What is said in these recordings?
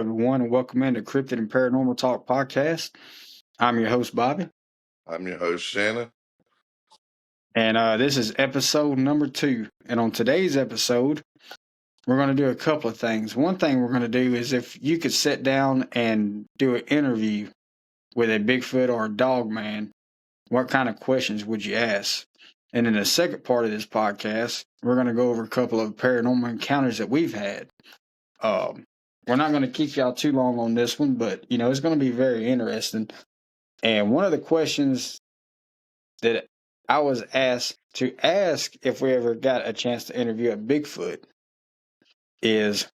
everyone, and welcome into Cryptid and Paranormal Talk podcast. I'm your host, Bobby, I'm your host, Shannon. and this is episode number 2. And on today's episode, we're going to do a couple of things. One thing we're going to do is if you could sit down and do an interview with a Bigfoot or a dog man, what kind of questions would you ask? And in the second part of this podcast, we're going to go over a couple of paranormal encounters that we've had. Um, we're not going to keep y'all too long on this one, but it's going to be very interesting. And one of the questions that I was asked to ask if we ever got a chance to interview a Bigfoot is,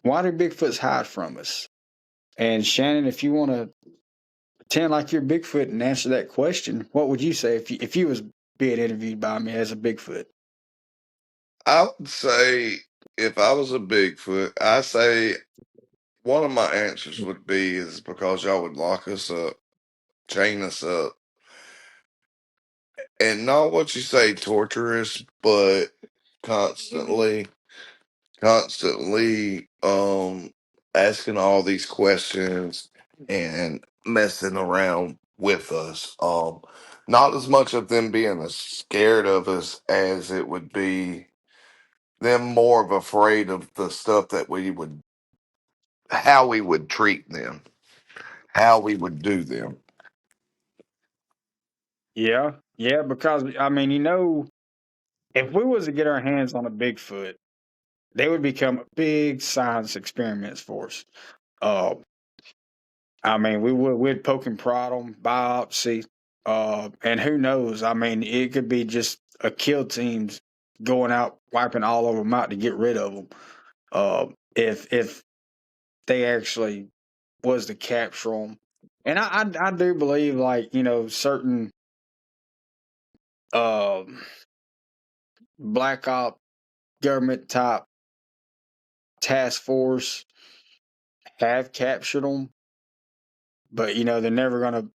why do Bigfoots hide from us? And Shannon, if you want to pretend like you're Bigfoot and answer that question, what would you say if you was being interviewed by me as a Bigfoot? I would say if I was a Bigfoot, I say one of my answers would be is because y'all would lock us up, chain us up, and not what you say torture us, but constantly, constantly asking all these questions and messing around with us. Not as much of them being as scared of us as it would be them more of afraid of the stuff that how we would treat them, how we would do them. Yeah, yeah, because if we was to get our hands on a Bigfoot, they would become big science experiments for us. Uh, we'd poke and prod them, biopsy, and who knows? It could be just a kill teams going out wiping all of them out to get rid of them. If they actually was to capture them, and I do believe certain uh, black op government type task force have captured them, but they're never gonna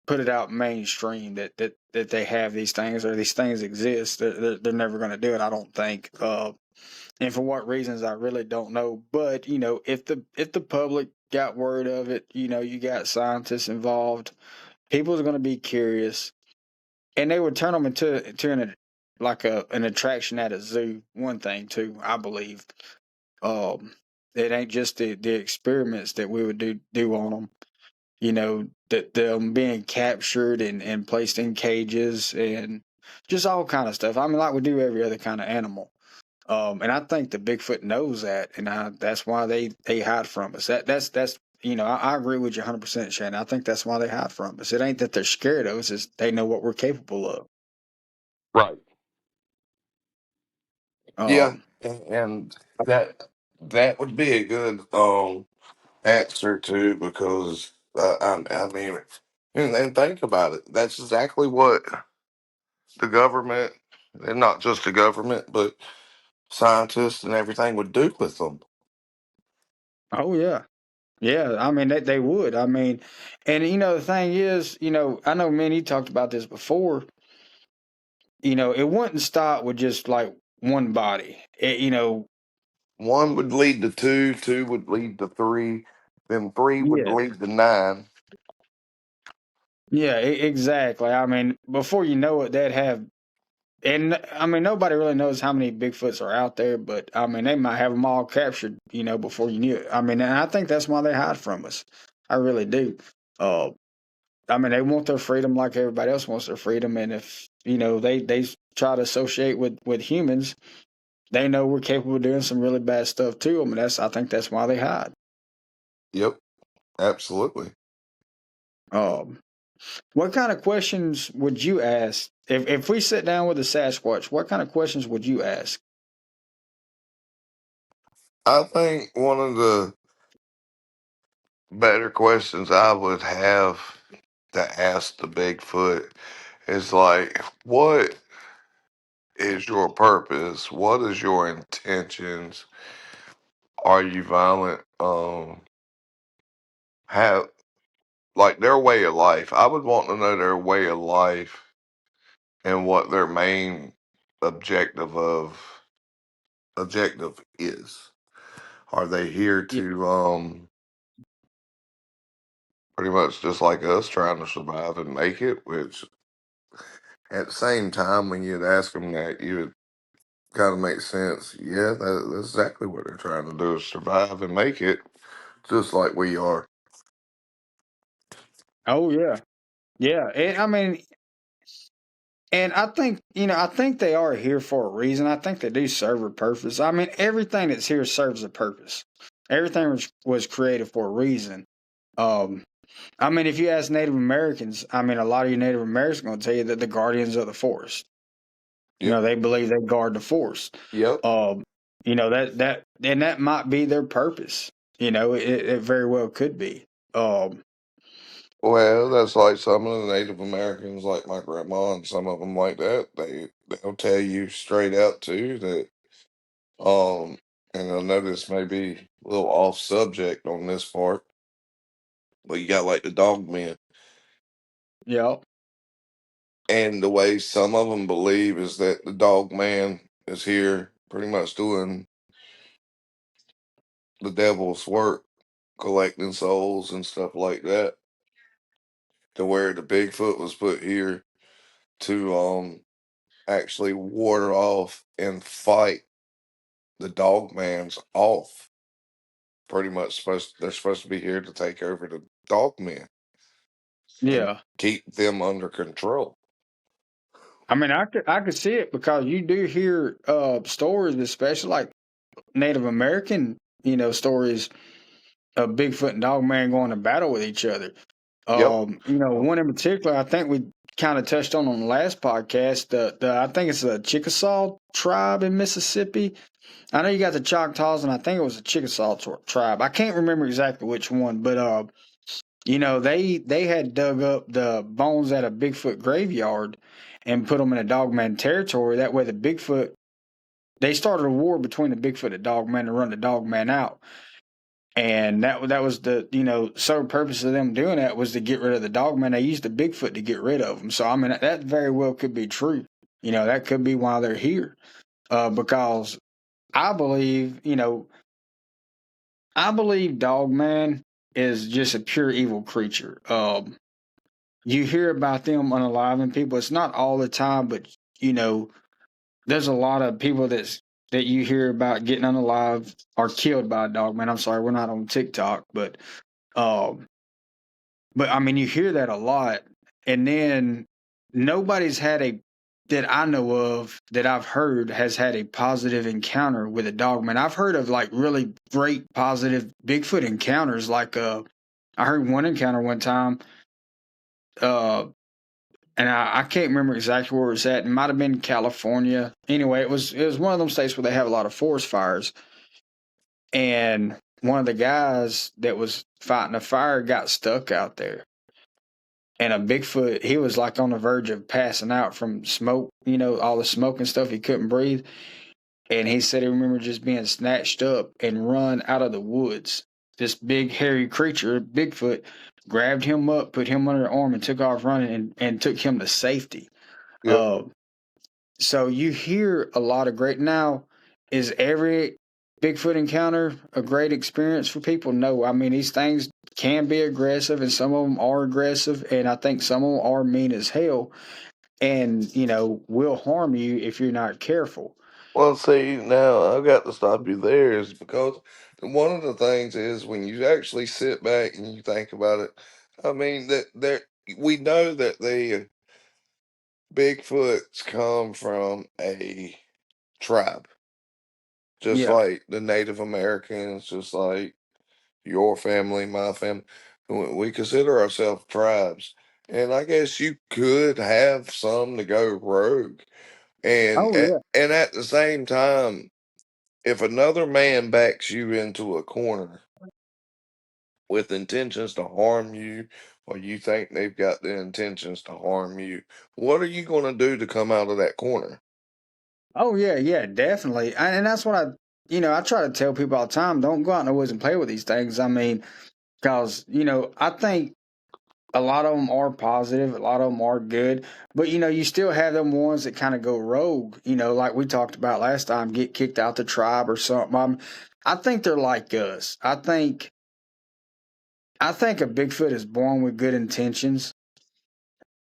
put it out mainstream that they have these things or these things exist. They're never going to do it, I don't think. And for what reasons, I really don't know. But if the public got word of it, you got scientists involved. People are going to be curious, and they would turn them into an attraction at a zoo. One thing too, I believe. It ain't just the experiments that we would do on them, that them being captured and placed in cages and just all kind of stuff. Like we do every other kind of animal. And I think the Bigfoot knows that, and that's why they hide from us. That's I agree with you 100%, Shannon. I think that's why they hide from us. It ain't that they're scared of us; it's they know what we're capable of. Right. Yeah, Um, and that would be a good answer too, because I mean, and think about it. That's exactly what the government, and not just the government, but scientists and everything would do with them. oh yeah, yeah. They would. And the thing is, I know me and you talked about this before. It wouldn't stop with just like one body. One would lead to two, two would lead to three, then three would Yeah, lead to nine. yeah, exactly. Before you know it, they'd have, and nobody really knows how many Bigfoots are out there, but they might have them all captured, before you knew it. And I think that's why they hide from us. I really do. Uh, they want their freedom like everybody else wants their freedom, and if they try to associate with humans, they know we're capable of doing some really bad stuff to them, and I think that's why they hide. Yep, absolutely. Um, what kind of questions would you ask if we sit down with a Sasquatch? What kind of questions would you ask? I think one of the better questions I would have to ask the Bigfoot is like, what is your purpose? What is your intentions? Are you violent? Have like their way of life. I would want to know their way of life and what their main objective of objective is. Are they here Yeah. to pretty much just like us trying to survive and make it? Which at the same time, when you'd ask them that, you would kind of make sense. Yeah, that's exactly what they're trying to do is survive and make it, just like we are. Oh yeah. Yeah. And I mean, and I think, I think they are here for a reason. I think they do serve a purpose. I mean, everything that's here serves a purpose. Everything was created for a reason. Um, I mean, if you ask Native Americans, I mean, a lot of you Native Americans are going to tell you that the guardians of the forest. Yep. They believe they guard the forest. Yep. Um, and that might be their purpose. It very well could be. Um, Well, that's like some of the Native Americans, like my grandma, and some of them like that. They'll tell you straight out too that um, and I know this may be a little off subject on this part, but you got like the dog men, yeah, and the way some of them believe is that the dog man is here, pretty much doing the devil's work, collecting souls and stuff like that. To where the Bigfoot was put here to actually ward off and fight the dog man's off. Pretty much they're supposed to be here to take over the dog men and yeah. keep them under control. I mean, I could see it because you do hear stories, especially like Native American, stories of Bigfoot and Dogman going to battle with each other. Yep. One in particular, I think we kind of touched on the last podcast. The I think it's the Chickasaw tribe in Mississippi. I know you got the Choctaws, and I think it was the Chickasaw tribe. I can't remember exactly which one, but they had dug up the bones at a Bigfoot graveyard and put them in a Dogman territory. That way, the Bigfoot they started a war between the Bigfoot and Dogman to run the Dogman out. And that was the sole purpose of them doing that was to get rid of the Dogman. They used the Bigfoot to get rid of them. So I mean that very well could be true. That could be why they're here. Because I believe Dogman is just a pure evil creature. You hear about them unaliving people. It's not all the time, but you know, there's a lot of people that you hear about getting unalive or killed by a dog man. I'm sorry, we're not on TikTok, um, but I mean, you hear that a lot, and then nobody's had a that I know of that I've heard has had a positive encounter with a dog man. I've heard of like really great positive Bigfoot encounters. Like I heard one encounter one time. Uh, and I can't remember exactly where it was at. It might have been California. Anyway, it was one of them states where they have a lot of forest fires. And one of the guys that was fighting a fire got stuck out there. And a Bigfoot, he was like on the verge of passing out from smoke, all the smoke and stuff. He couldn't breathe. And he said he remembered just being snatched up and run out of the woods. This big hairy creature, Bigfoot, grabbed him up, put him under the arm, and took off running and took him to safety. Yep. Uh, so you hear a lot of great. Now, is every Bigfoot encounter a great experience for people? No. I mean, these things can be aggressive, and some of them are aggressive, and I think some of them are mean as hell, and will harm you if you're not careful. Well, see, now I've got to stop you there is because one of the things is when you actually sit back and you think about it, I mean that there we know that the Bigfoots come from a tribe, just Yeah. like the Native Americans, just like your family, my family. We consider ourselves tribes, and I guess you could have some to go rogue, Oh yeah. and at the same time, if another man backs you into a corner with intentions to harm you, or you think they've got the intentions to harm you, what are you going to do to come out of that corner? Oh yeah. Yeah. Definitely. And that's what I try to tell people all the time. Don't go out in the woods and play with these things. I mean, because I think a lot of them are positive, a lot of them are good, but you still have them ones that kind of go rogue. Like we talked about last time, get kicked out the tribe or something. I think they're like us. I think a Bigfoot is born with good intentions,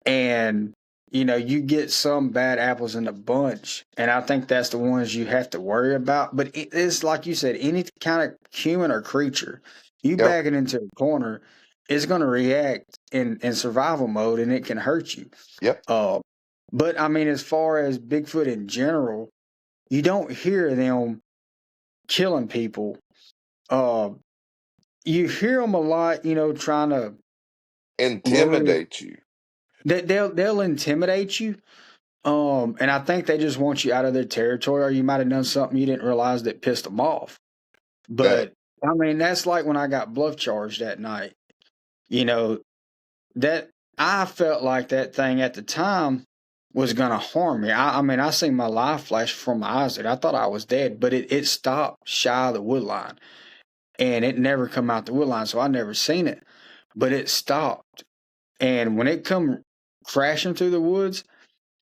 and you get some bad apples in the bunch, and I think that's the ones you have to worry about. But it's like you said, any kind of human or creature, you Yep. back it into a corner, it's going to react in survival mode, and it can hurt you. Yep. Uh, but I mean, as far as Bigfoot in general, you don't hear them killing people. Uh, you hear them a lot, trying to lure. Intimidate you. They'll intimidate you. And I think they just want you out of their territory, or you might have done something you didn't realize that pissed them off. That But I mean, that's like when I got bluff charged that night. You know, that I felt like that thing at the time was gonna harm me. I mean, I seen my life flash from my eyes there. I thought I was dead, but it stopped shy of the wood line, and it never come out the wood line, so I never seen it. But it stopped, and when it come crashing through the woods,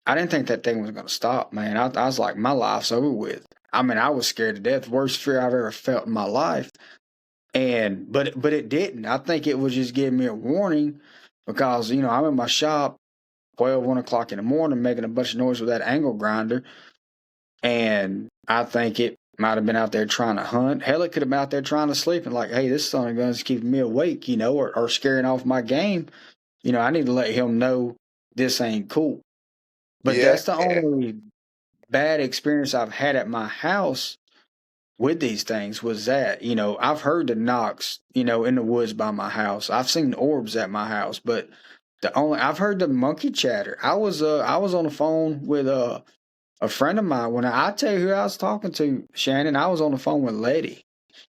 I didn't think that thing was gonna stop, man. I was like, my life's over with. I mean, I was scared to death, worst fear I've ever felt in my life. And but it didn't. I think it was just giving me a warning because I'm in my shop 1 o'clock in the morning making a bunch of noise with that angle grinder, and I think it might have been out there trying to hunt. Hell, it could have been out there trying to sleep and like, hey, this son of gun's keeping me awake, or scaring off my game. I need to let him know this ain't cool. But yeah, that's the only bad experience I've had at my house with these things was that, I've heard the knocks, in the woods by my house. I've seen orbs at my house, but I've heard the monkey chatter. I was on the phone with a friend of mine. When I tell you who I was talking to, Shannon, I was on the phone with Letty.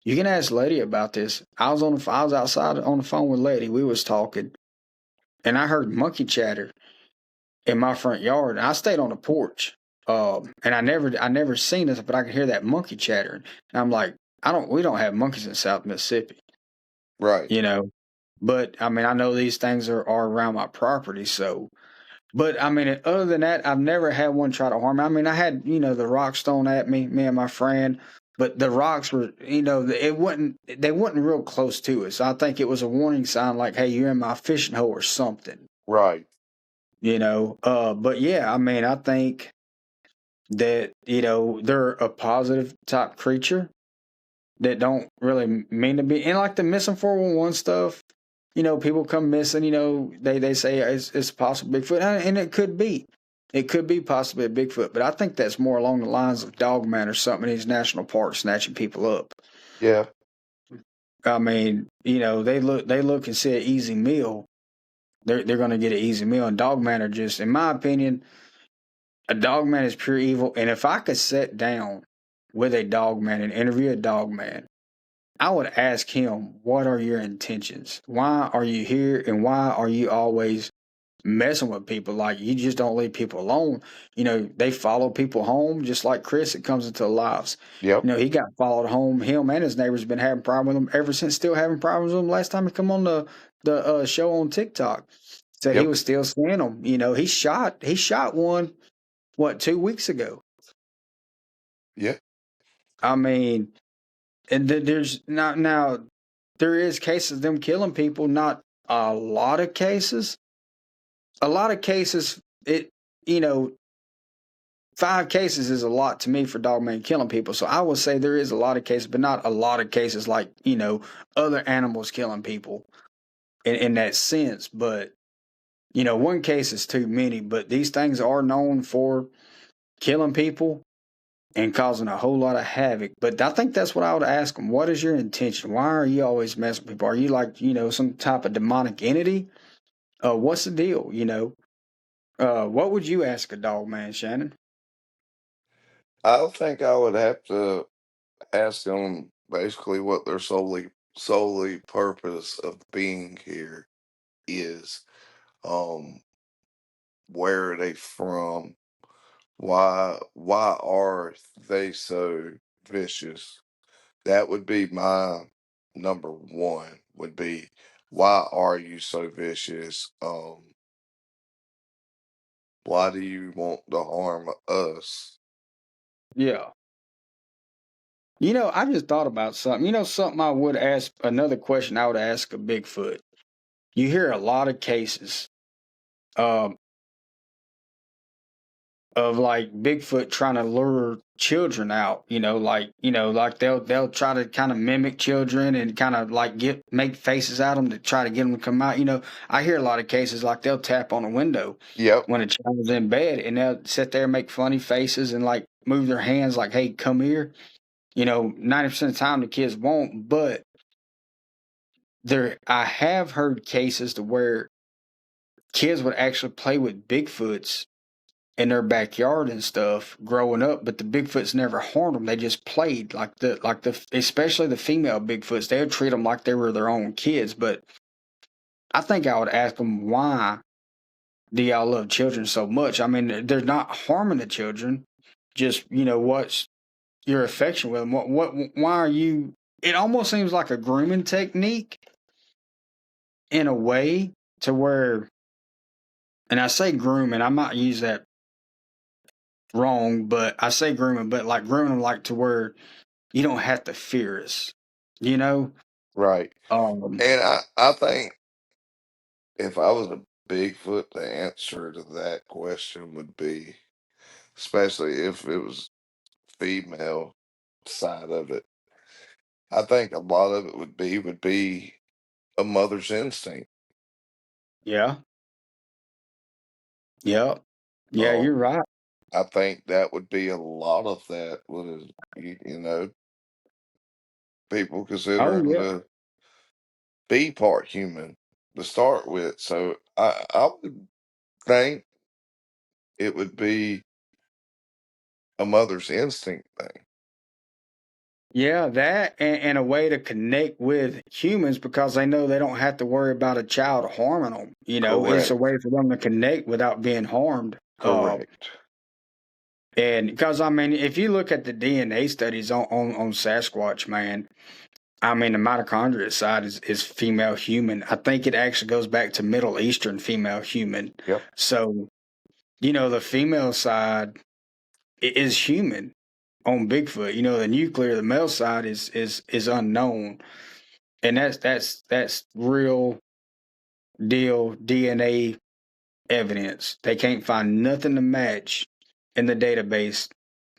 You can ask Letty about this. I was outside on the phone with Letty. We was talking, and I heard monkey chatter in my front yard. And I stayed on the porch. And I never seen this, but I could hear that monkey chattering. And I'm like, we don't have monkeys in South Mississippi, right. you know. But I mean, I know these things are around my property, so. But I mean, other than that, I've never had one try to harm me. I mean, I had the rocks thrown at me and my friend, but the rocks were they wasn't real close to us. I think it was a warning sign, like, hey, you're in my fishing hole or something. Right. But yeah, I mean, I think that they're a positive type creature that don't really mean to be, and like the missing 411 stuff. People come missing. They say it's possible Bigfoot, and it could be possibly a Bigfoot, but I think that's more along the lines of Dogman or something in these national parks snatching people up. Yeah. I mean, they look and see an easy meal. They're going to get an easy meal, and Dogman are just, in my opinion, a dogman is pure evil. And if I could sit down with a dogman and interview a dogman, I would ask him, what are your intentions? Why are you here? And why are you always messing with people? Like, you just don't leave people alone. They follow people home, just like Chris that comes into their lives. Yep. He got followed home. Him and his neighbors been having problems with him ever since, still having problems with him. Last time he come on the show on TikTok. So he Yep. was still seeing them. He shot one, what, 2 weeks ago. Yeah. I mean, and there's not now there is cases of them killing people, not a lot of cases. A lot of cases, it you know, 5 cases is a lot to me for Dogman killing people. So I would say there is a lot of cases, but not a lot of cases like other animals killing people in that sense. But one case is too many. But these things are known for killing people and causing a whole lot of havoc. But I think that's what I would ask them. What is your intention? Why are you always messing with people? Are you like, some type of demonic entity? What's the deal? What would you ask a dog man, Shannon? I think I would have to ask them basically what their solely purpose of being here is. Um, where are they from? Why are they so vicious? That would be my number one, would be, why are you so vicious? Why do you want to harm us? Yeah. I just thought about something. Something I would ask, another question I would ask a Bigfoot. You hear a lot of cases um, of like Bigfoot trying to lure children out. Like they'll try to kind of mimic children and kind of like make faces at them to try to get them to come out. I hear a lot of cases like they'll tap on a window Yep. when a child's in bed and they'll sit there and make funny faces and like move their hands like, "Hey, come here." 90% of the time the kids won't, but I have heard cases to where kids would actually play with Bigfoots in their backyard and stuff growing up, but the Bigfoots never harmed them. They just played especially the female Bigfoots. They would treat them like they were their own kids. But I think I would ask them, why do y'all love children so much? I mean, they're not harming the children. Just what's your affection with them? Why are you? It almost seems like a grooming technique in a way to where, and I say grooming, I might use that wrong, but I say grooming, but like grooming like to where you don't have to fear us, you know? Right. Um, And I think if I was a Bigfoot, the answer to that question would be, especially if it was female side of it, I think a lot of it would be a mother's instinct. yeah, yeah, yeah, you're Um, right. I think that would be a lot of that was people Oh, considering yeah. to be part human to start with. So I would think it would be a mother's instinct thing. Yeah, that and a way to connect with humans because they know they don't have to worry about a child harming them. It's a Correct. way for them to connect without being harmed. Correct. And because I mean, if you look at the DNA studies on Sasquatch, man, I mean, the mitochondria side is female human. I think it actually goes back to Middle Eastern female human. Yep. So, the female side is human on Bigfoot. The nuclear, the male side is unknown. And that's real deal DNA evidence. They can't find nothing to match in the database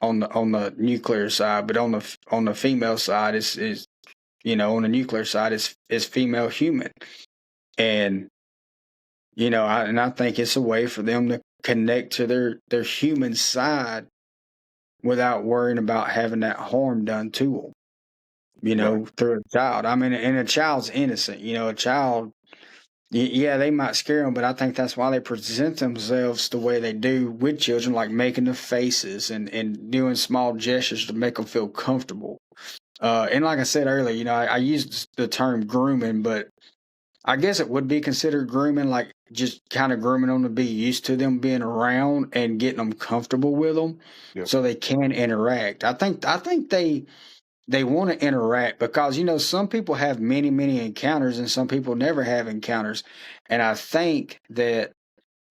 on the nuclear side, but on the female side on the nuclear side is female human. And I think it's a way for them to connect to their human side without worrying about having that harm done to them. Right. Through a child. I mean, and a child's innocent. A child. Yeah, they might scare them, but I think that's why they present themselves the way they do with children, like making the faces and doing small gestures to make them feel comfortable. And like I said earlier, I used the term grooming, but I guess it would be considered grooming, like just kind of grooming them to be used to them being around and getting them comfortable with them, Yep. so they can interact. I think they want to interact because some people have many encounters and some people never have encounters, and I think that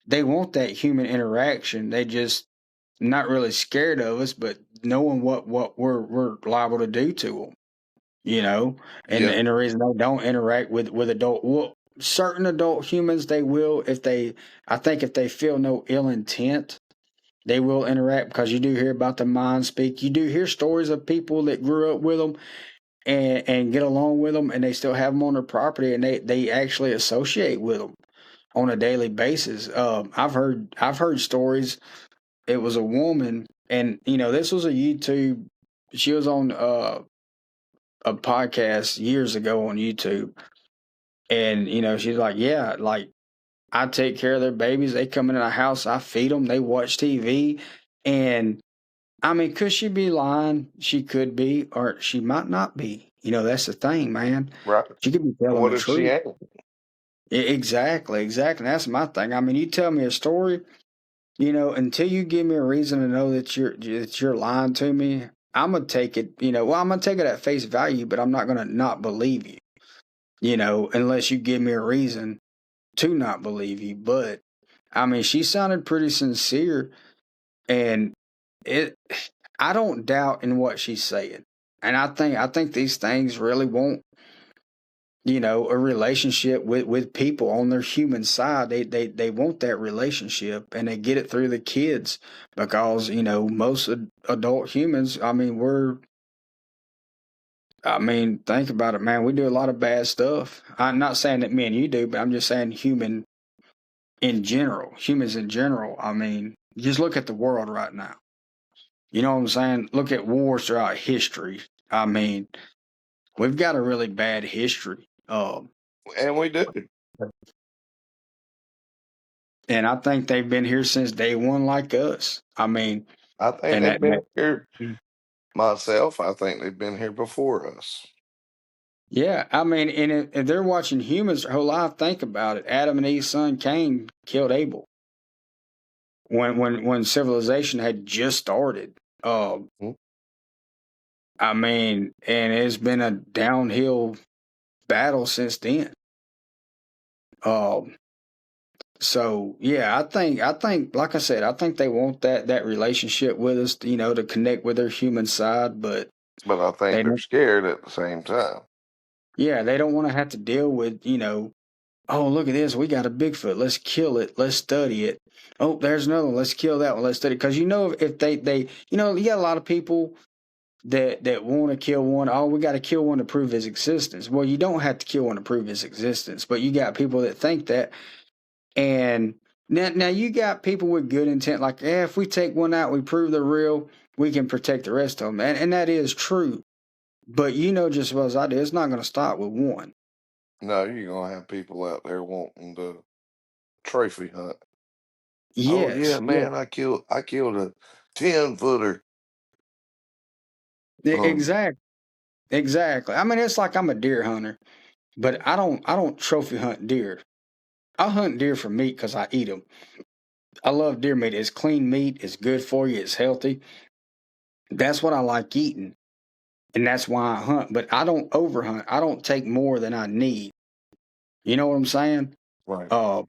they want that human interaction. They just not really scared of us, but knowing what we're liable to do to them. you know and Yeah. and the reason they don't interact with adult, well, certain adult humans, they will, if they, I think, if they feel no ill intent, they will interact, because you do hear about the mind speak. You do hear stories of people that grew up with them and get along with them, and they still have them on their property, and they actually associate with them on a daily basis. I've heard stories. It was a woman, and this was a YouTube. She was on a podcast years ago on YouTube, and she's like, yeah, like, I take care of their babies. They come into the house, I feed them, they watch TV, and I mean, could she be lying? She could be, or she might not be. That's the thing, man. Right. She could be And telling what the if she truth. ain't? Exactly, exactly. That's my thing. I mean, you tell me a story, until you give me a reason to know that you're lying to me, I'm gonna take it. Well, I'm gonna take it at face value, but I'm not gonna not believe you. Unless you give me a reason to not believe you. But I mean, she sounded pretty sincere, and it. I don't doubt in what she's saying. And I think these things really want, a relationship with people on their human side. They want that relationship, and they get it through the kids because most adult humans. Think about it, man. We do a lot of bad stuff. I'm not saying that me and you do, but I'm just saying humans in general. Just look at the world right now. You know what I'm saying? Look at wars throughout history. I mean, we've got a really bad history. And we do. And I think they've been here since day one, like us. I think And they've that, been here myself. I think they've been here before us. yeah, and if they're watching humans their whole life, think about it. Adam and Eve's son Cain killed Abel when civilization had just started. Uh, Mhm. and it's been a downhill battle since then. Um, so yeah, I think, like I said, I think they want that relationship with us, to connect with their human side, but But I think they they're don't. scared at the same time. Yeah, they don't want to have to deal with, oh, look at this, we got a Bigfoot, let's kill it, let's study it. Oh, there's another one, let's kill that one, let's study it. Because if they you got a lot of people that want to kill one. Oh, we got to kill one to prove his existence. Well, you don't have to kill one to prove his existence, but you got people that think that. And now you got people with good intent, like, yeah, if we take one out, we prove they're real, we can protect the rest of them. And that is true. But just as well as I do, it's not going to stop with one. No, you're gonna have people out there wanting to trophy hunt. Oh yeah, Yes, yeah, man, I killed a 10 footer. Um, exactly, exactly. It's like I'm a deer hunter, but I don't trophy hunt deer. I hunt deer for meat because I eat them. I love deer meat. It's clean meat. It's good for you. It's healthy. That's what I like eating, and that's why I hunt. But I don't overhunt. I don't take more than I need. You know what I'm saying? right. Uh,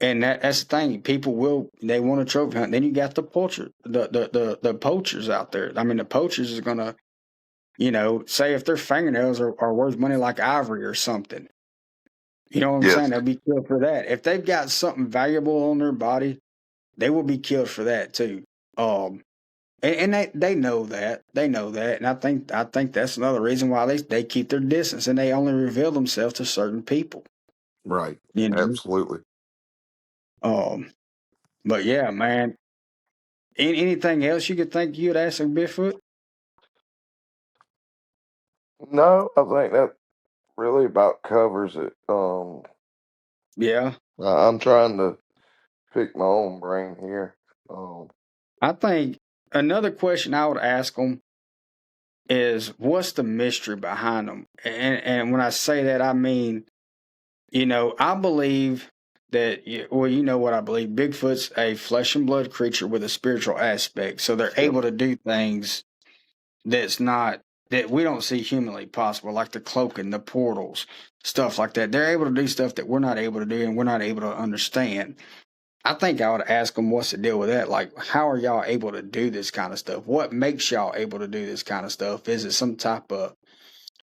and that's the thing. People they want to trophy hunt. Then you got the poachers out there. The poachers is gonna, say if their fingernails are worth money like ivory or something. You know what I'm saying? Yes, They'll be killed for that. If they've got something valuable on their body, they will be killed for that too. Um, and they know that. They know that. And I think that's another reason why they keep their distance and they only reveal themselves to certain people. right. You know. Absolutely. Um, but yeah, man. Anything else you could think you'd ask of Bigfoot? No, I think that really about covers it. Yeah. I'm trying to pick my own brain here. Um, I think another question I would ask them is what's the mystery behind them? And when I say that, I mean, I believe that, well, you know what I believe. Bigfoot's a flesh and blood creature with a spiritual aspect. So they're yep. able to do things that's not, that we don't see humanly possible, like the cloaking, the portals, stuff like that. They're able to do stuff that we're not able to do and we're not able to understand. I think I would ask them what's the deal with that? Like, how are y'all able to do this kind of stuff? What makes y'all able to do this kind of stuff? Is it some type of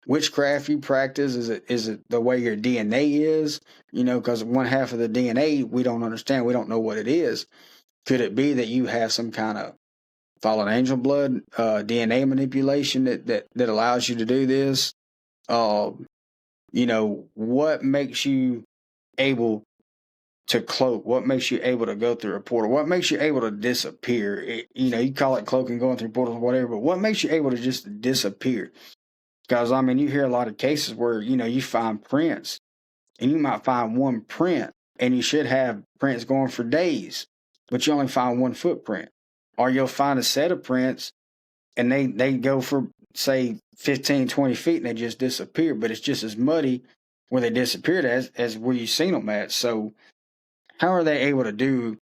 witchcraft you practice? Is it the way your DNA is? Because one half of the DNA we don't understand. We don't know what it is. Could it be that you have some kind of fallen angel blood DNA manipulation that allows you to do this? Uh, what makes you able to cloak? What makes you able to go through a portal? What makes you able to disappear? You call it cloaking, going through portals, whatever. But what makes you able to just disappear? Because you hear a lot of cases where you find prints, and you might find one print, and you should have prints going for days, but you only find one footprint, or you'll find a set of prints, and they go for say 15, 20 feet, and they just disappear. But it's just as muddy where they disappeared as where you seen them at. So how are they able to do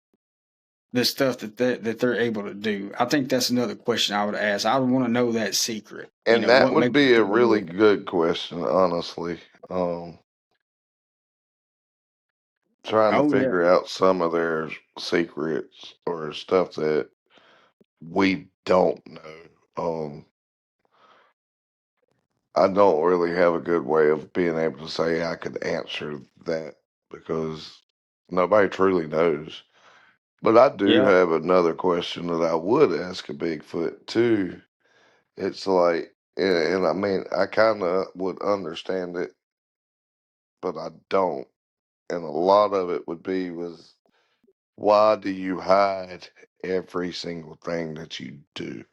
the stuff that they're able to do? I think that's another question I would ask. I would want to know that secret. And that What would makes be a them do really it? good question, honestly. Um, Trying to Oh yeah, figure out some of their secrets or stuff that we don't know. I don't really have a good way of being able to say I could answer that because nobody truly knows. But I do Yeah, have another question that I would ask a Bigfoot too. It's like, and I mean, I kind of would understand it, but I don't. And a lot of it would be was why do you hide every single thing that you do?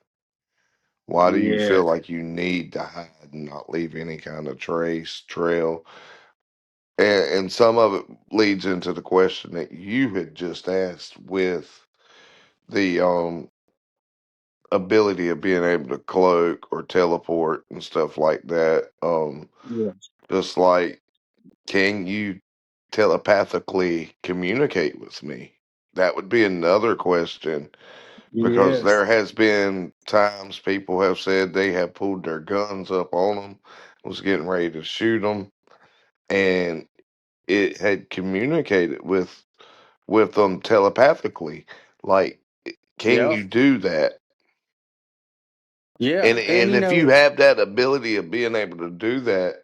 Why do you yeah, feel like you need to hide and not leave any kind of trail? And some of it leads into the question that you had just asked with the ability of being able to cloak or teleport and stuff like that. yeah, Just like, can you telepathically communicate with me? That would be another question because yes, there has been times people have said they have pulled their guns up on them, was getting ready to shoot them, and it had communicated with them telepathically. Like, can yeah, you do that? yeah. And And if you have that ability of being able to do that,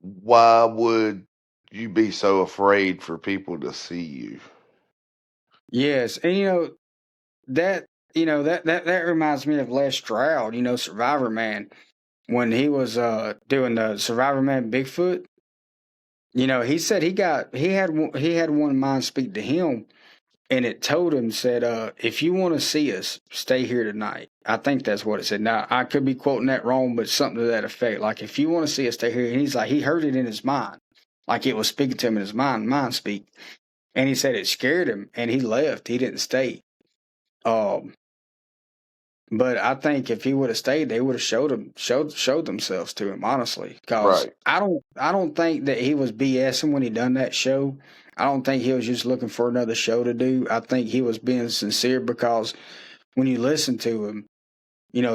why would you be so afraid for people to see you? yes, and that that reminds me of Les Stroud, Survivor Man, when he was doing the Survivor Man Bigfoot. He said he had one mind speak to him, and it told him, said, if you want to see us, stay here tonight. I think that's what it said. Now I could be quoting that wrong, but something to that effect. Like, if you want to see us, stay here. And he's like, he heard it in his mind, like it was speaking to him in his mind speak. And he said it scared him, and he left. He didn't stay. Um, but I think if he would have stayed, they would have showed themselves to him, honestly. Because Right, I don't think that he was BSing when he done that show. I don't think he was just looking for another show to do. I think he was being sincere, because when you listen to him,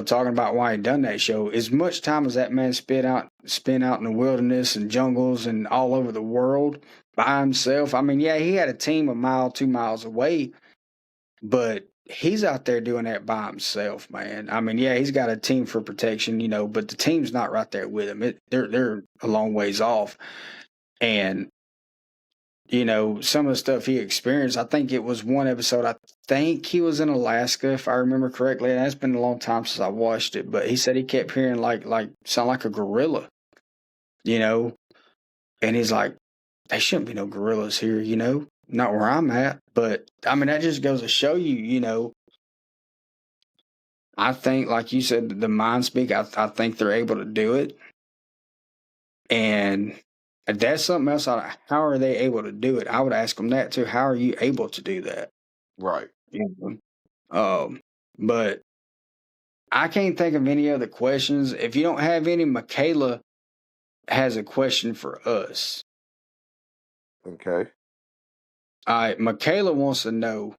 talking about why he done that show, as much time as that man spent out in the wilderness and jungles and all over the world by himself. I mean, yeah, he had a team a mile, 2 miles away, but he's out there doing that by himself, man. I mean, yeah, he's got a team for protection, but the team's not right there with him. They're a long ways off. And some of the stuff he experienced, I think it was one episode. I think he was in Alaska, if I remember correctly. And that's been a long time since I watched it. But he said he kept hearing like sound like a gorilla, you know. And he's like, "There shouldn't be no gorillas here, not where I'm at." But I mean, that just goes to show you, I think, like you said, the mind speak. I think they're able to do it, and that's something else. How are they able to do it? I would ask them that too. How are you able to do that? right. You Um, but I can't think of any other questions. If you don't have any, Michaela has a question for us. Okay. All right, Michaela wants to know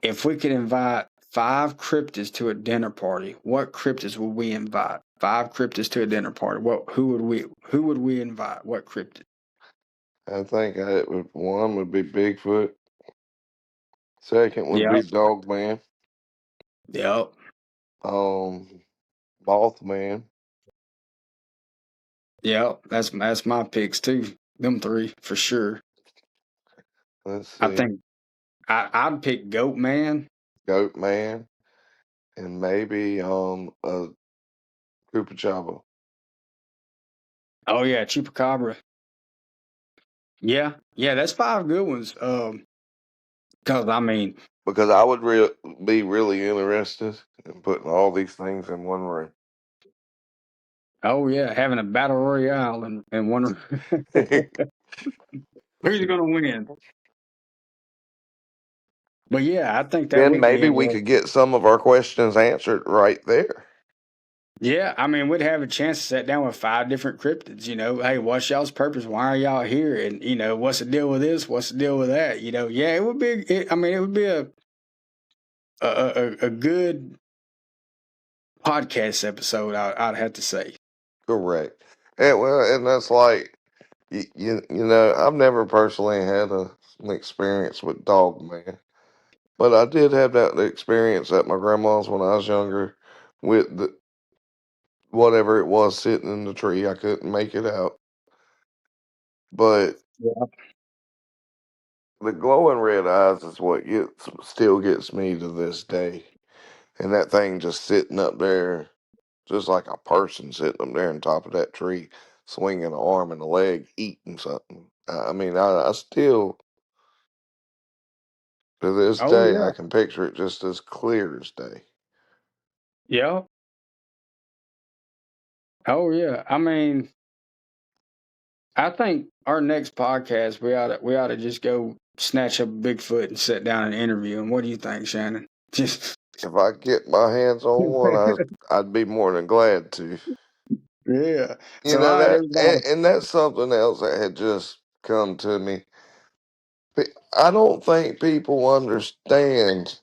if we could invite 5 cryptids to a dinner party. What cryptids would we invite? 5 cryptids to a dinner party. Who would we invite? What cryptid? I think one would be Bigfoot. Second would be Yep. Dogman. Yep. Um, Mothman. Yep. That's my picks too. Them three for sure. Let's I see, think I'd pick Goat Man. Goat Man, and maybe a Chupacabra. Oh yeah, Chupacabra. Yeah, yeah, that's 5 good ones. Cause I mean, Because I would be really interested in putting all these things in one room. oh yeah, having a battle royale and one who's gonna win. But yeah, I think that Then would be maybe we interesting. could get some of our questions answered right there. Yeah, I mean, we'd have a chance to sit down with 5 different cryptids. Hey, what's y'all's purpose? Why are y'all here? And what's the deal with this? What's the deal with that? Yeah, it would be. I mean, it would be a good podcast episode. I'd have to say. Correct. And well, and that's like I've never personally had an experience with Dog Man, but I did have that experience at my grandma's when I was younger with whatever it was sitting in the tree. I couldn't make it out. But Yeah. the glowing red eyes is what still gets me to this day. And that thing just sitting up there, just like a person sitting up there on top of that tree, swinging an arm and a leg, eating something. I mean, I still, to this Oh day, yeah. I can picture it just as clear as day. Yeah. Oh yeah. I mean, I think our next podcast we ought to just go snatch up Bigfoot and sit down and interview him. What do you think, Shannon? Just If I get my hands on one, I'd be more than glad to. yeah. You So know all right, that, everybody. and that's something else that had just come to me. I don't think people understand.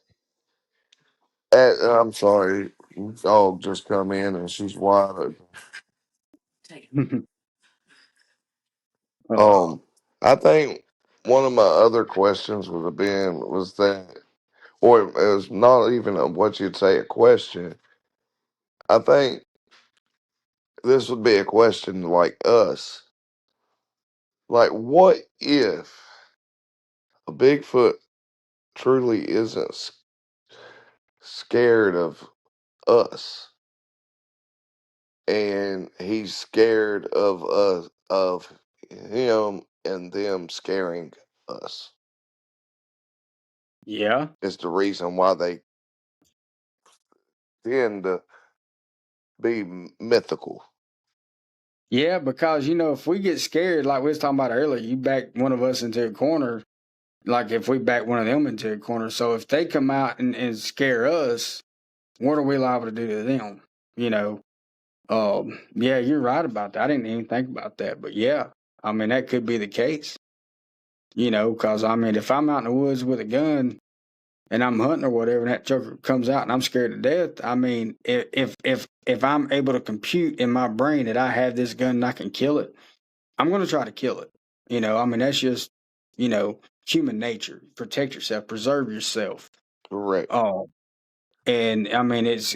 I'm sorry, dog just come in and she's wide open. uh, Um, I think one of my other questions would have been was that, or it was not even what you'd say a question. I think this would be a question like us, like what if a Bigfoot truly isn't scared of us, and he's scared of us, of him and them scaring us. yeah. Is the reason why they tend to be mythical. Yeah, because if we get scared, like we was talking about earlier, you back one of us into a corner, like if we back one of them into a corner. So if they come out and scare us, what are we liable to do to them? You know. Yeah, you're right about that. I didn't even think about that, but yeah, I mean that could be the case. Because I mean, if I'm out in the woods with a gun and I'm hunting or whatever, and that joker comes out and I'm scared to death, I mean, if I'm able to compute in my brain that I have this gun and I can kill it, I'm going to try to kill it. I mean that's just human nature. Protect yourself, preserve yourself. Correct. Oh, and I mean it's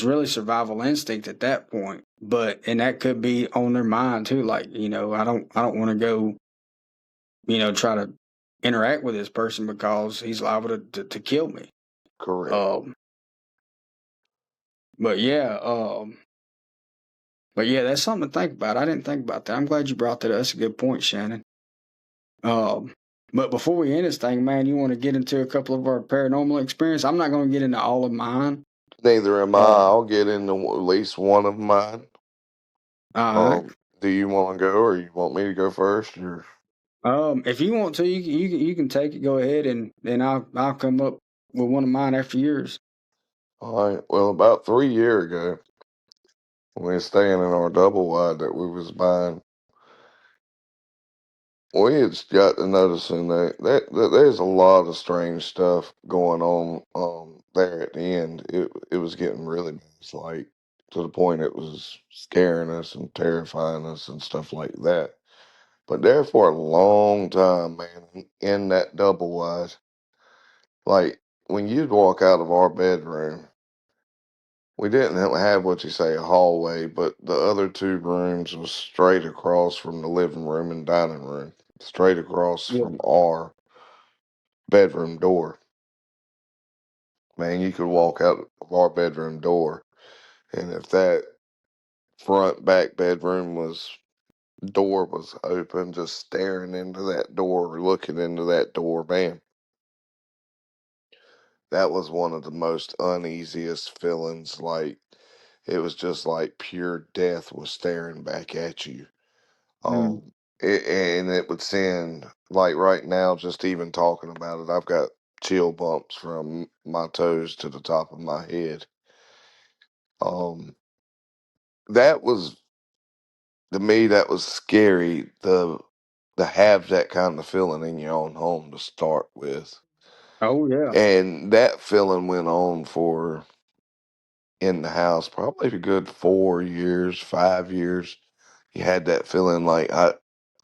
really survival instinct at that point. But and that could be on their mind too. Like I don't want to go try to interact with this person because he's liable to kill me. Correct. Um, but yeah, that's something to think about. I didn't think about that. I'm glad you brought that up. That's a good point, Shannon. Um, but before we end this thing, man, you want to get into a couple of our paranormal experience? I'm not going to get into all of mine. Neither am I. Uh, I'll get into at least one of mine. all right. Do you want to go, or you want me to go first? Or If you want to, you can take it. Go ahead, and then I'll come up with one of mine after yours. all right. Well, about 3 years ago, when we was staying in our double wide that we was buying, we had got to noticing that there's a lot of strange stuff going on there at the end. It was getting really bad. It's like to the point it was scaring us and terrifying us and stuff like that. But there for a long time, man, in that double wide, like when you'd walk out of our bedroom, we didn't have what you say a hallway, but the other two rooms was straight across from the living room and dining room, straight across Yeah. from our bedroom door. Man, you could walk out of our bedroom door, and if that front back bedroom was door was open, just staring into that door or looking into that door, man, that was one of the most uneasiest feelings. Like it was just like pure death was staring back at you. Mm. And it would send, like right now, just even talking about it, I've got chill bumps from my toes to the top of my head. Um, that was to me that was scary. To have that kind of feeling in your own home to start with, Oh yeah. and that feeling went on for in the house probably a good 4 years, 5 years. You had that feeling like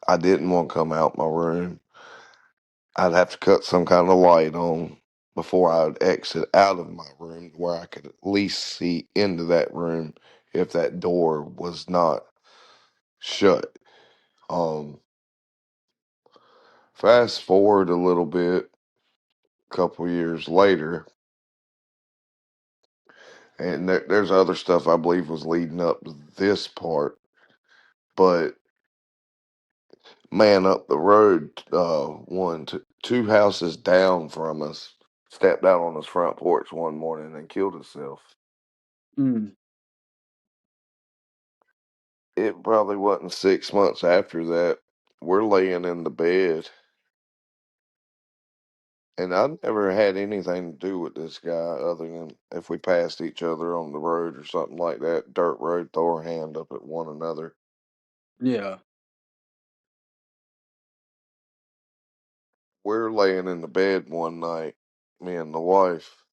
I didn't want to come out my room. I'd have to cut some kind of light on before I would exit out of my room where I could at least see into that room if that door was not shut. Um, Fast forward a little bit, a couple years later, and there's other stuff I believe was leading up to this part, but man up the road, two houses down from us, stepped out on his front porch one morning and killed himself. Mm. It probably wasn't 6 months after that. We're laying in the bed, and I never had anything to do with this guy other than if we passed each other on the road or something like that, dirt road, throw our hand up at one another. Yeah. We're laying in the bed one night, me and the wife,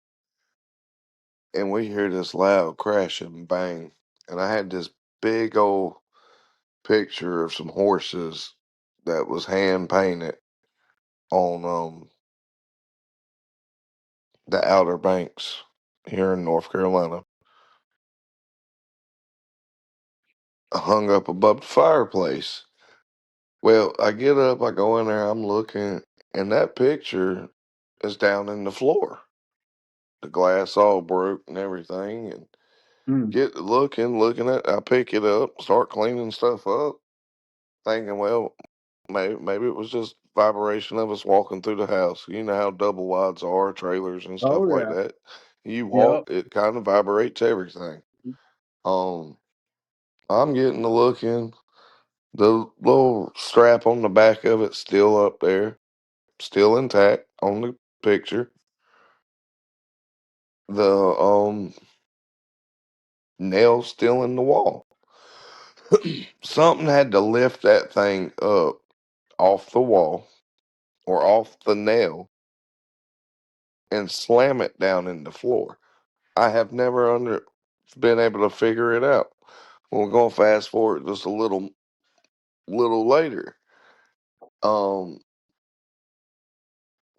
and we hear this loud crash and bang. And I had this big old picture of some horses that was hand painted on the Outer Banks here in North Carolina, hung up above the fireplace. Well, I get up, I go in there, I'm looking, and that picture is down in the floor. The glass all broke and everything, and Mm. get looking at. I pick it up, start cleaning stuff up, thinking, well, maybe it was just vibration of us walking through the house. You know how double wides are, trailers and stuff Oh like yeah. that. You walk, Yep. it kind of vibrates everything. Um, I'm getting to looking. The little strap on the back of it still up there, still intact on the picture. The nail still in the wall. Something had to lift that thing up off the wall or off the nail and slam it down in the floor. I have never been able to figure it out. We're going to fast forward just a little later. Um,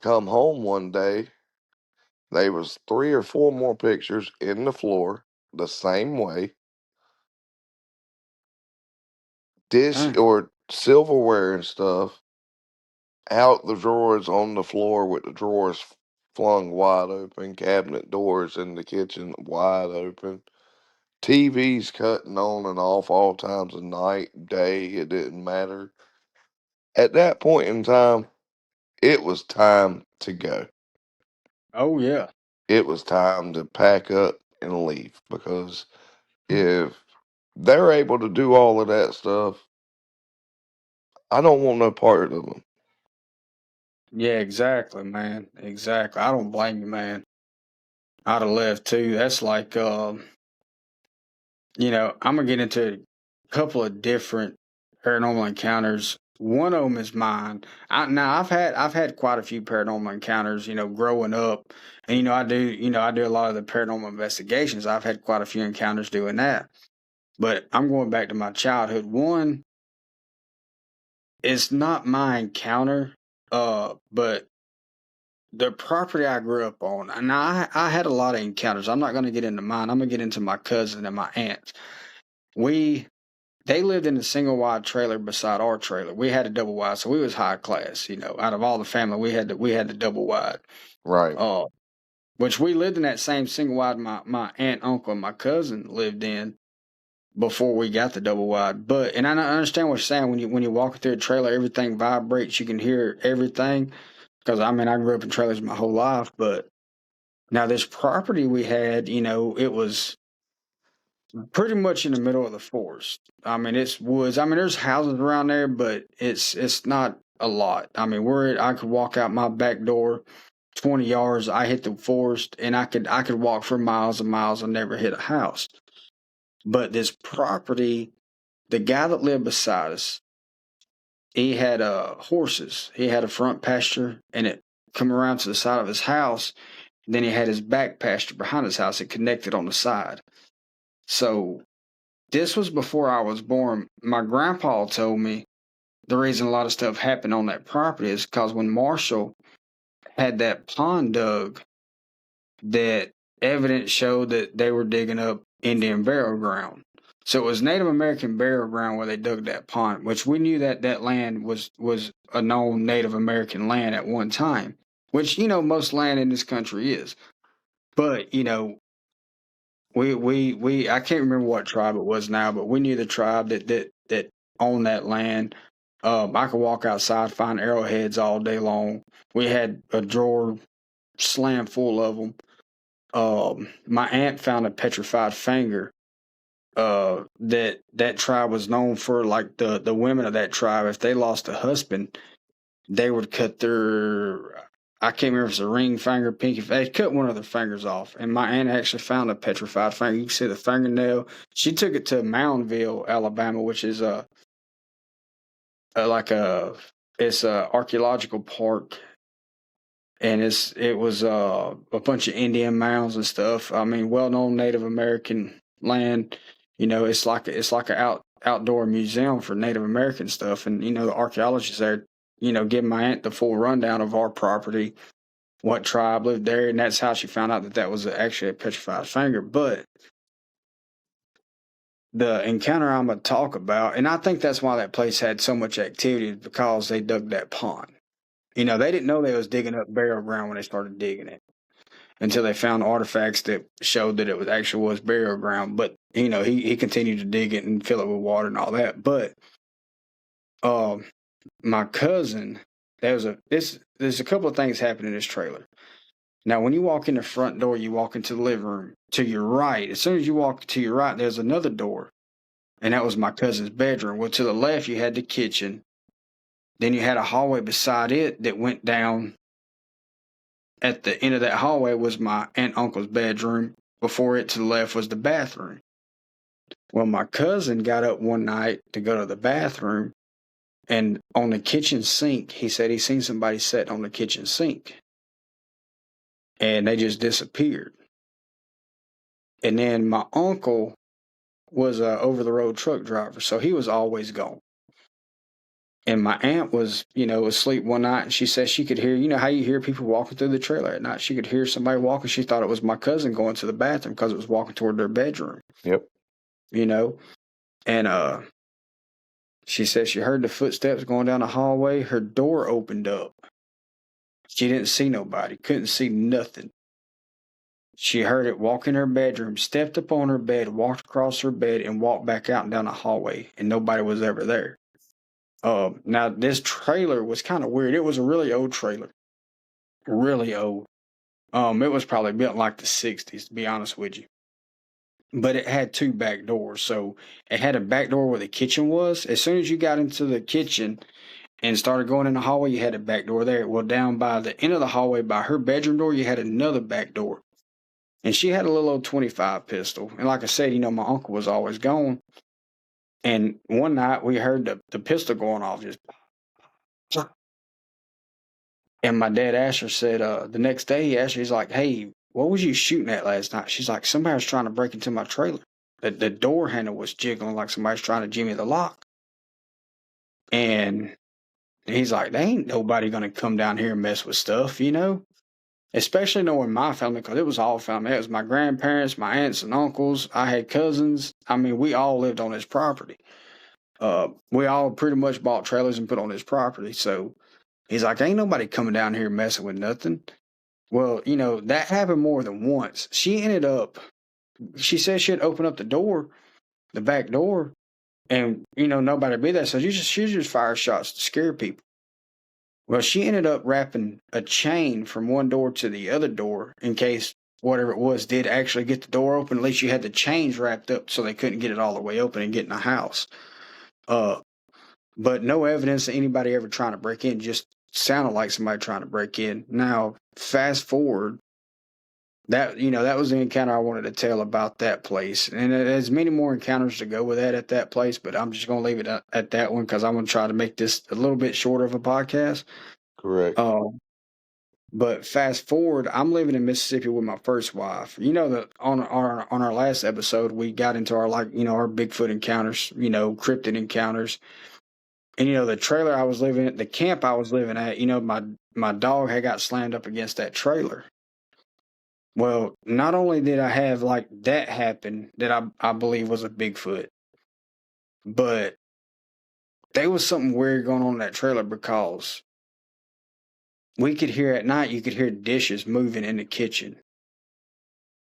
Come home one day, there was 3 or 4 more pictures in the floor the same way. Dish Dang. or silverware and stuff out the drawers on the floor with the drawers flung wide open, cabinet doors in the kitchen wide open, TVs cutting on and off all times of night, day, it didn't matter. At that point in time, it was time to go. Oh yeah. It was time to pack up and leave because if they're able to do all of that stuff, I don't want no part of them. Yeah, exactly, man. Exactly. I don't blame you, man. I'd have left too. That's like I'm gonna get into a couple of different paranormal encounters. One of them is mine. I've had quite a few paranormal encounters, growing up, and I do a lot of the paranormal investigations. I've had quite a few encounters doing that. But I'm going back to my childhood. One is not my encounter, but the property I grew up on, and I had a lot of encounters. I'm not going to get into mine. I'm going to get into my cousin and my aunt. We They lived in a single wide trailer beside our trailer. We had a double wide, so we was high class. Out of all the family, we had the double wide. Right, Uh, which we lived in that same single wide my aunt, uncle, and my cousin lived in before we got the double wide. But and I understand what you're saying when you walk through a trailer, everything vibrates. You can hear everything because I grew up in trailers my whole life. But now this property we had, it was pretty much in the middle of the forest. It's woods. There's houses around there, but it's not a lot. I could walk out my back door 20 yards, I hit the forest, and I could walk for miles and miles and never hit a house. But this property, the guy that lived beside us, he had horses. He had a front pasture, and it come around to the side of his house. And then he had his back pasture behind his house. It connected on the side. So this was before I was born. My grandpa told me the reason a lot of stuff happened on that property is because when Marshall had that pond dug, that evidence showed that they were digging up Indian burial ground. So it was Native American burial ground where they dug that pond, which we knew that that land was a known Native American land at one time, which most land in this country is. But we I can't remember what tribe it was now, but we knew the tribe that owned that land. I could walk outside, find arrowheads all day long. We had a drawer slammed full of them. My aunt found a petrified finger. That tribe was known for, like the women of that tribe. If they lost a husband, they would cut their, I can't remember if it's a ring finger, pinky, they cut one of their fingers off. And my aunt actually found a petrified finger. You can see the fingernail. She took it to Moundville, Alabama, which is like it's a archaeological park, and it was a bunch of Indian mounds and stuff. I mean, well known Native American land. It's like a outdoor museum for Native American stuff, and the archaeologists there, giving my aunt the full rundown of our property, what tribe lived there, and that's how she found out that that was actually a petrified finger. But the encounter I'm gonna talk about, and I think that's why that place had so much activity, because they dug that pond. They didn't know they was digging up burial ground when they started digging it, until they found artifacts that showed that it was actually was burial ground. But he continued to dig it and fill it with water and all that. But my cousin, there's a couple of things happening in this trailer. Now, when you walk in the front door, you walk into the living room. To your right, as soon as you walk to your right, there's another door, and that was my cousin's bedroom. Well, to the left, you had the kitchen. Then you had a hallway beside it that went down. At the end of that hallway was my aunt and uncle's bedroom. Before it, to the left, was the bathroom. Well, my cousin got up one night to go to the bathroom, and on the kitchen sink, he said he seen somebody sitting on the kitchen sink, and they just disappeared. And then my uncle was a over-the-road truck driver, so he was always gone. And my aunt was, asleep one night, and she said she could hear, how you hear people walking through the trailer at night. She could hear somebody walking. She thought it was my cousin going to the bathroom because it was walking toward their bedroom. Yep. And she said she heard the footsteps going down the hallway. Her door opened up. She didn't see nobody, couldn't see nothing. She heard it walk in her bedroom, stepped up on her bed, walked across her bed, and walked back out and down the hallway, and nobody was ever there. Now, this trailer was kind of weird. It was a really old trailer. Really old. It was probably built in like the 60s, to be honest with you. But it had two back doors. So it had a back door where the kitchen was. As soon as you got into the kitchen and started going in the hallway, you had a back door there. Well, down by the end of the hallway, by her bedroom door, you had another back door. And she had a little old 25 pistol. And like I said, my uncle was always gone. And one night we heard the pistol going off, just. And my dad asked her, said, the next day he asked her, he's like, hey, what was you shooting at last night? She's like, somebody was trying to break into my trailer. The door handle was jiggling like somebody's trying to jimmy the lock. And he's like, there ain't nobody going to come down here and mess with stuff, Especially knowing my family, because it was all family. It was my grandparents, my aunts and uncles. I had cousins. I mean, we all lived on this property. We all pretty much bought trailers and put on this property. So he's like, ain't nobody coming down here messing with nothing. Well, that happened more than once. She said she'd open up the back door, and, nobody would be there. So she just fire shots to scare people. Well, she ended up wrapping a chain from one door to the other door in case whatever it was did actually get the door open. At least you had the chains wrapped up so they couldn't get it all the way open and get in the house. But no evidence of anybody ever trying to break in. Just sounded like somebody trying to break in. Now, fast forward, that was the encounter I wanted to tell about that place. And there's many more encounters to go with that at that place, but I'm just going to leave it at that one because I'm going to try to make this a little bit shorter of a podcast. Correct. But fast forward, I'm living in Mississippi with my first wife. That on our last episode, we got into our our Bigfoot encounters, cryptid encounters. And the trailer I was living at, the camp I was living at, my dog had got slammed up against that trailer. Well, not only did I have like that happen that I believe was a Bigfoot, But there was something weird going on in that trailer because we could hear at night, you could hear dishes moving in the kitchen.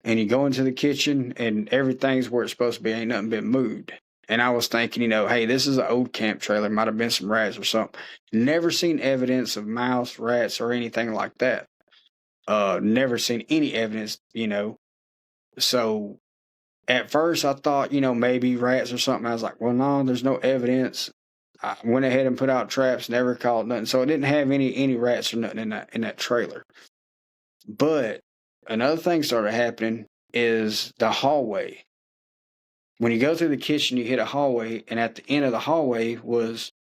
And you go into the kitchen and everything's where it's supposed to be, ain't nothing been moved. And I was thinking, hey, this is an old camp trailer. Might have been some rats or something. Never seen evidence of mouse, rats, or anything like that. Never seen any evidence, So at first I thought, maybe rats or something. I was like, well, no, there's no evidence. I went ahead and put out traps, never caught nothing. So it didn't have any rats or nothing in that trailer. But another thing started happening is the hallway. When you go through the kitchen, you hit a hallway, and at the end of the hallway was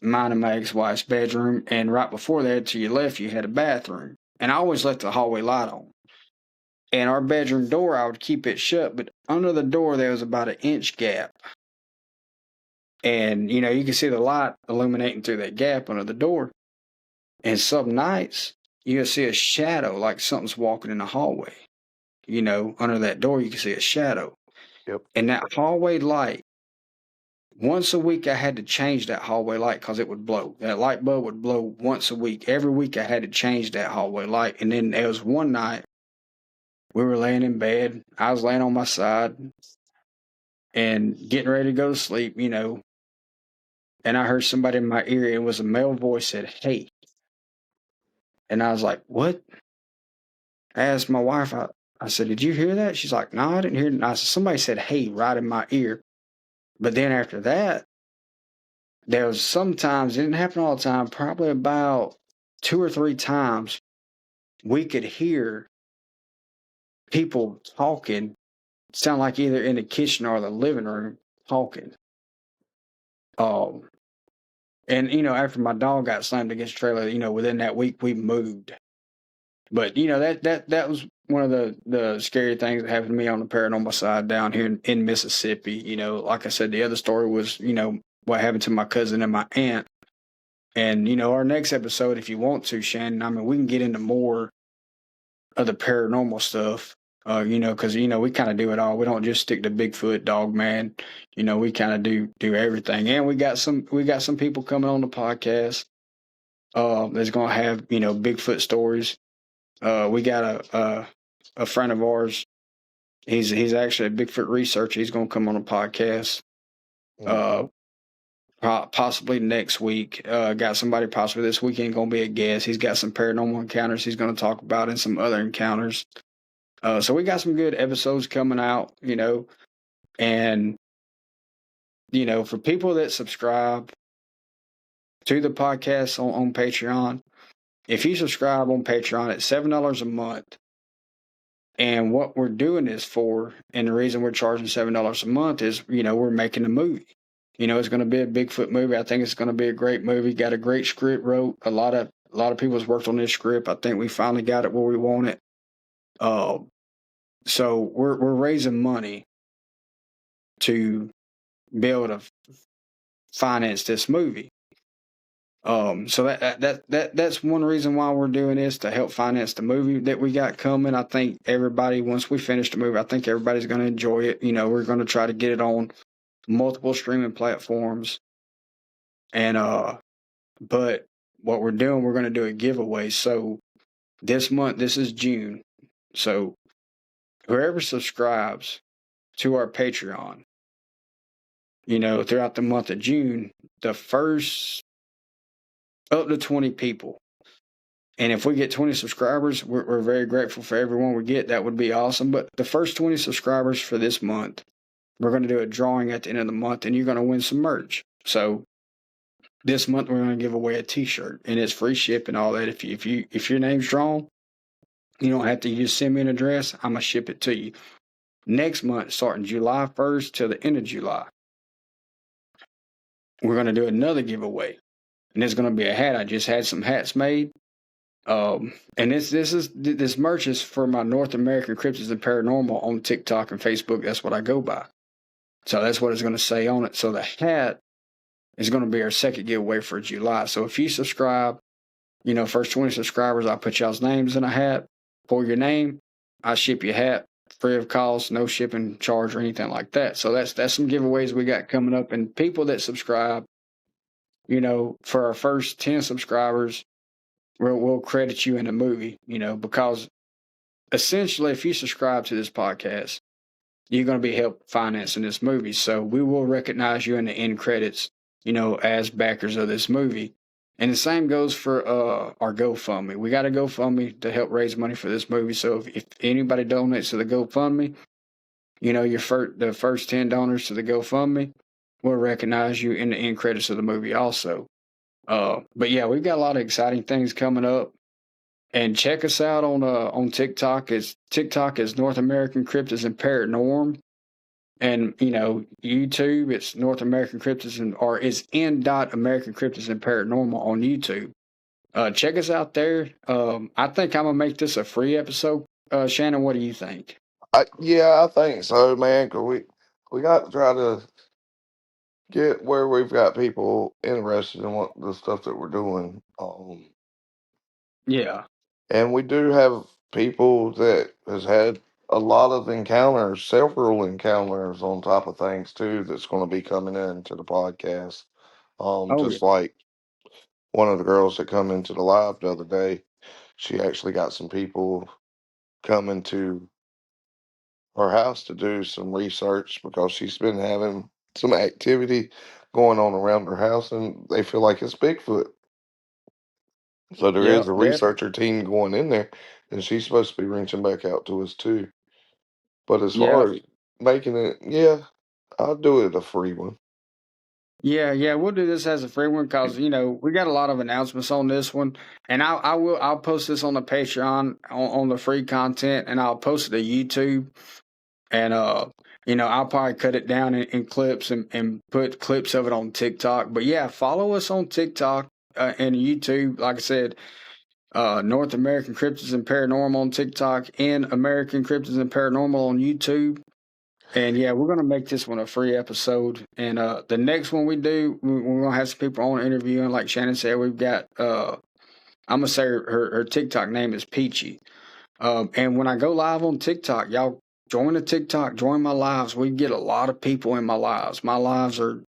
mine and my ex-wife's bedroom, and right before that, to your left, you had a bathroom. And I always left the hallway light on. And our bedroom door, I would keep it shut, but under the door, there was about an inch gap. And, you can see the light illuminating through that gap under the door. And some nights, you'll see a shadow, like something's walking in the hallway. Under that door, you can see a shadow. Yep. And that hallway light, once a week, I had to change that hallway light because it would blow. That light bulb would blow once a week. Every week, I had to change that hallway light. And then there was one night, we were laying in bed. I was laying on my side and getting ready to go to sleep, And I heard somebody in my ear. It was a male voice said, "Hey." And I was like, "What?" I asked my wife, I said, "Did you hear that?" She's like, "No, I didn't hear it." And I said, "Somebody said, 'hey,' right in my ear." But then after that, there was sometimes, it didn't happen all the time, probably about 2 or 3 times, we could hear people talking, sound like either in the kitchen or the living room talking. And after my dog got slammed against the trailer, within that week we moved. But that was one of the scary things that happened to me on the paranormal side down here in Mississippi. Like I said, the other story was what happened to my cousin and my aunt. And our next episode, if you want to, Shannon, I mean, we can get into more of the paranormal stuff. Because we kind of do it all. We don't just stick to Bigfoot, Dog Man. We kind of do everything. And we got some people coming on the podcast. That's gonna have Bigfoot stories. We got a friend of ours. He's actually a Bigfoot researcher. He's gonna come on a podcast. Possibly next week. Got somebody possibly this weekend gonna be a guest. He's got some paranormal encounters he's gonna talk about and some other encounters. So we got some good episodes coming out, and for people that subscribe to the podcast on Patreon, if you subscribe on Patreon at $7 a month, and what we're doing this for, and the reason we're charging $7 a month is, we're making a movie. It's going to be a Bigfoot movie. I think it's going to be a great movie. Got a great script wrote. A lot of people's worked on this script. I think we finally got it where we want it. So we're raising money to be able to finance this movie. So that's one reason why we're doing this, to help finance the movie that we got coming. I think everybody, once we finish the movie, I think everybody's going to enjoy it. We're going to try to get it on multiple streaming platforms. And but what we're doing, we're going to do a giveaway. So this month, this is June. So whoever subscribes to our Patreon, throughout the month of June, the first up to 20 people. And if we get 20 subscribers, we're very grateful for everyone we get. That would be awesome. But the first 20 subscribers for this month, we're going to do a drawing at the end of the month, and you're going to win some merch. So this month we're going to give away a T-shirt, and it's free ship and all that. If your name's drawn, you don't have to. You just send me an address. I'm gonna ship it to you. Next month, starting July 1st till the end of July, we're going to do another giveaway, and it's going to be a hat. I just had some hats made. And this merch is for my N.American Cryptid and Paranormal on TikTok and Facebook. That's what I go by. So that's what it's going to say on it. So the hat is going to be our second giveaway for July. So if you subscribe, first 20 subscribers, I'll put y'all's names in a hat. For your name, I ship you a hat free of cost, no shipping charge or anything like that. So that's some giveaways we got coming up. And people that subscribe, for our first 10 subscribers, we'll credit you in a movie, because essentially if you subscribe to this podcast, you're going to be help financing this movie. So we will recognize you in the end credits, as backers of this movie. And the same goes for our GoFundMe. We got a GoFundMe to help raise money for this movie. So if anybody donates to the GoFundMe, the first 10 donors to the GoFundMe will recognize you in the end credits of the movie also. But yeah, we've got a lot of exciting things coming up. And check us out on TikTok. TikTok is North American Cryptids and Paranormal. And YouTube, it's North American Cryptids or it's N.American Cryptids and Paranormal on YouTube. Check us out there. I think I'm gonna make this a free episode. Shannon, what do you think? Yeah, I think so, man. 'Cause we got to try to get where we've got people interested in what the stuff that we're doing. Yeah. And we do have people that has had a lot of encounters, several encounters on top of things too. That's going to be coming into the podcast. Oh yeah. Just like one of the girls that come into the live the other day, she actually got some people coming to her house to do some research because she's been having some activity going on around her house, and they feel like it's Bigfoot. So there is Yep. a researcher team going in there, and she's supposed to be reaching back out to us too. But as Yep. far as making it, yeah, I'll do it a free one. Yeah. We'll do this as a free one because we got a lot of announcements on this one, and I'll post this on the Patreon on the free content, and I'll post it to YouTube. And I'll probably cut it down in clips and put clips of it on TikTok. But yeah, follow us on TikTok and YouTube. Like I said, North American Cryptids and Paranormal on TikTok and American Cryptids and Paranormal on YouTube. And yeah, we're gonna make this one a free episode. And the next one we do, we're gonna have some people on interviewing. Like Shannon said, we've got I'm gonna say her TikTok name is Peachy. And when I go live on TikTok, y'all join the TikTok, join my lives. We get a lot of people in my lives. My lives are,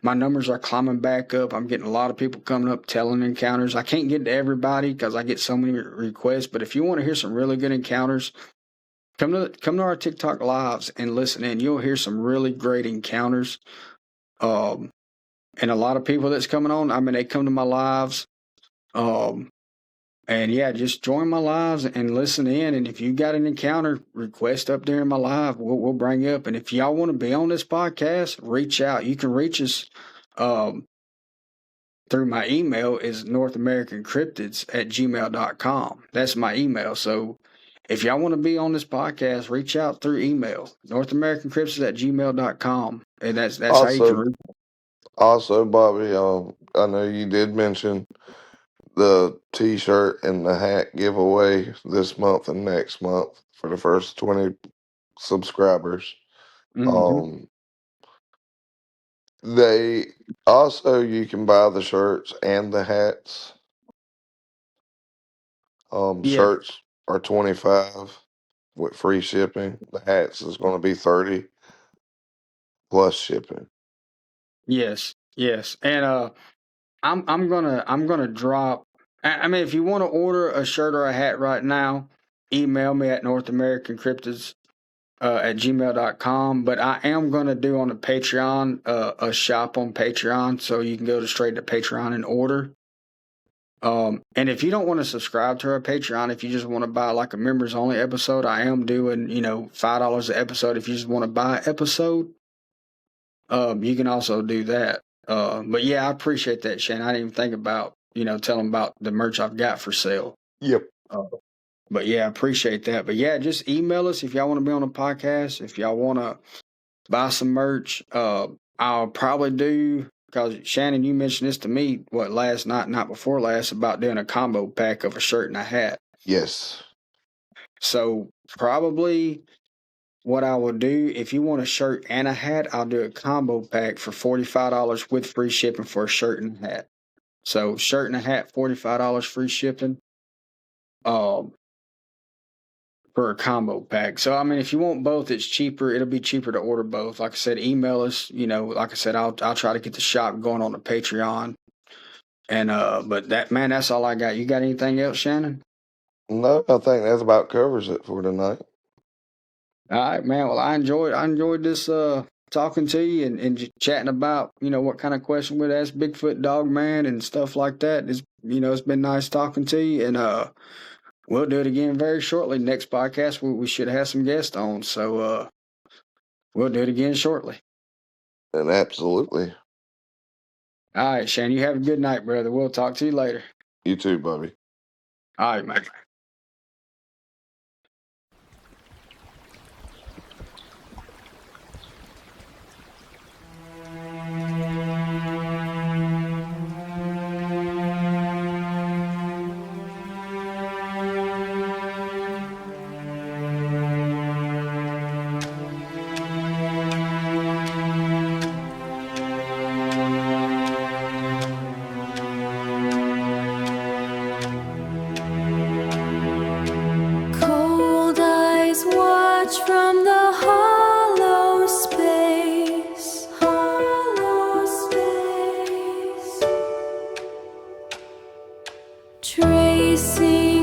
my numbers are climbing back up. I'm getting a lot of people coming up telling encounters. I can't get to everybody because I get so many requests. But if you want to hear some really good encounters, come to our TikTok lives and listen in. You'll hear some really great encounters. Um, and a lot of people that's coming on, I mean, they come to my lives. Um, and yeah, just join my lives and listen in. And if you got an encounter, request up there in my live, we'll bring you up. And if y'all want to be on this podcast, reach out. You can reach us um, through my email is northamericancryptids@gmail.com. That's my email. So if y'all want to be on this podcast, reach out through email, northamericancryptids@gmail.com. And that's how you can Also, reach. also, Bobby, I know you did mention the T-shirt and the hat giveaway this month and next month for the first 20 subscribers. Mm-hmm. Um, they also you can buy the shirts and the hats. Yeah. Shirts are 25 with free shipping. The hats is going to be 30 plus shipping. Yes. Yes. And I'm gonna drop. I mean, if you want to order a shirt or a hat right now, email me at northamericancryptids at gmail.com. But I am gonna do on the Patreon a shop on Patreon, so you can go to straight to Patreon and order. And if you don't want to subscribe to our Patreon, if you just want to buy like a members only episode, I am doing $5 an episode. If you just want to buy an episode, you can also do that. But yeah, I appreciate that, Shane. I didn't even think about, telling about the merch I've got for sale. Yep. Uh, but yeah, I appreciate that. But yeah, just email us if y'all want to be on a podcast. If y'all want to buy some merch, I'll probably do, because Shannon, you mentioned this to me, last night, not before last, about doing a combo pack of a shirt and a hat. Yes. So probably what I will do, if you want a shirt and a hat, I'll do a combo pack for $45 with free shipping for a shirt and a hat. So shirt and a hat, $45 free shipping. Um, for a combo pack. So I mean, if you want both, it's cheaper. It'll be cheaper to order both. Like I said, email us. You know, like I said, I'll try to get the shop going on the Patreon. And but that's all I got. You got anything else, Shannon? No, I think that about covers it for tonight. All right, man. Well, I enjoyed this talking to you and just chatting about, you know, what kind of question we'd ask Bigfoot Dog Man and stuff like that. It's, you know, it's been nice talking to you, and we'll do it again very shortly. Next podcast we should have some guests on, so we'll do it again shortly. And absolutely. All right, Shannon, you have a good night, brother. We'll talk to you later. You too, Bobby. All right, man. Cold eyes watch from the hollow space, tracing